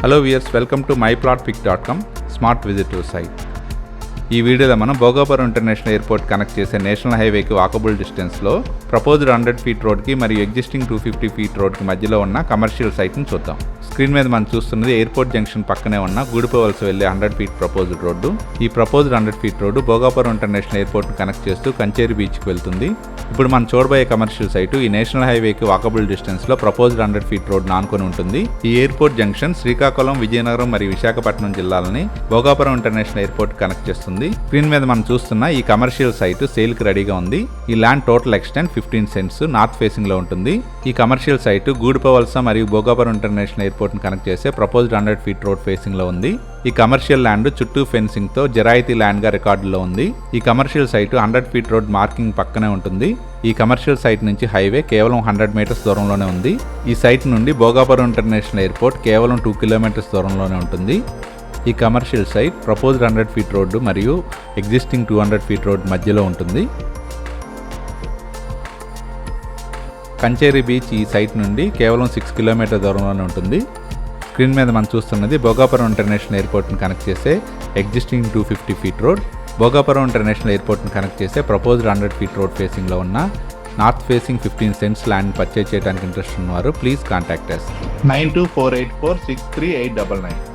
Hello viewers, welcome to myplotpic.com smart visitor site. ఈ వీడియోలో మనం భోగాపురం ఇంటర్నేషనల్ ఎయిర్పోర్ట్ కనెక్ట్ చేసే నేషనల్ హైవేకి వాకబుల్ డిస్టెన్స్లో ప్రపోజ్డ్ 100 ఫీట్ రోడ్కి మరియు ఎగ్జిస్టింగ్ 250 ఫీట్ రోడ్కి మధ్యలో ఉన్న కమర్షియల్ సైట్ని చూద్దాం. స్క్రీన్ మీద మనం చూస్తున్నది ఎయిర్పోర్ట్ జంక్షన్ పక్కనే ఉన్న గూడిపోవలసి వెళ్లే 100 ఫీట్ ప్రపోజ్డ్ రోడ్డు. ఈ proposed 100 feet road Bhogapuram international ఎయిర్పోర్ట్ని కనెక్ట్ చేస్తూ కంచేరి బీచ్కి వెళ్తుంది. ఇప్పుడు మనం చూడబోయే కమర్షియల్ సైటు ఈ నేషనల్ హైవేకి వాకబుల్ డిస్టెన్స్లో ప్రపోజ్డ్ 100 ఫీట్ రోడ్ ఆనుకొని ఉంటుంది. ఈ ఎయిర్పోర్ట్ జంక్షన్ శ్రీకాకుళం, విజయనగరం మరియు విశాఖపట్నం జిల్లాలని భోగాపురం ఇంటర్నేషనల్ ఎయిర్పోర్ట్ కనెక్ట్ చేస్తుంది. స్క్రీన్ మీద మనం చూస్తున్న ఈ కమర్షియల్ సైట్ సేల్ కి రెడీగా ఉంది. ఈ land total extent 15 cents north facing లో ఉంటుంది. ఈ కమర్షియల్ సైట్ గూడిపోవలస మరియు భోగాపురం ఇంటర్నేషనల్ ఎయిర్పోర్ట్ ని కనెక్ట్ చేసే ప్రపోజ్డ్ 100 ఫీట్ రోడ్ ఫేసింగ్ లో ఉంది. ఈ కమర్షియల్ ల్యాండ్ చుట్టూ ఫెన్సింగ్ తో జరాయితీ ల్యాండ్ గా రికార్డులో ఉంది. ఈ commercial site 100 feet road marking పక్కనే ఉంటుంది. ఈ కమర్షియల్ సైట్ నుంచి హైవే కేవలం 100 మీటర్స్ దూరంలోనే ఉంది. ఈ సైట్ నుండి భోగాపురం ఇంటర్నేషనల్ ఎయిర్పోర్ట్ కేవలం 2 కిలోమీటర్స్ దూరంలోనే ఉంటుంది. ఈ commercial site proposed 100 feet road మరియు ఎగ్జిస్టింగ్ 200 ఫీట్ రోడ్ మధ్యలో ఉంటుంది. కంచేరి బీచ్ ఈ సైట్ నుండి కేవలం 6 కిలోమీటర్ దూరంలోనే ఉంటుంది. స్క్రీన్ మీద మనం చూస్తున్నది భోగాపురం ఇంటర్నేషనల్ ఎయిర్పోర్ట్ని కనెక్ట్ చేసే existing 250 feet road. Bhogapuram international ఎయిర్పోర్ట్ని కనెక్ట్ చేసే ప్రపోజ్డ్ 100 ఫీట్ రోడ్ ఫేసింగ్లో ఉన్న north facing 15 cents land purchase చేయడానికి ఇంట్రెస్ట్ ఉన్నవారు ప్లీజ్ కాంటాక్ట్ us 9248463899.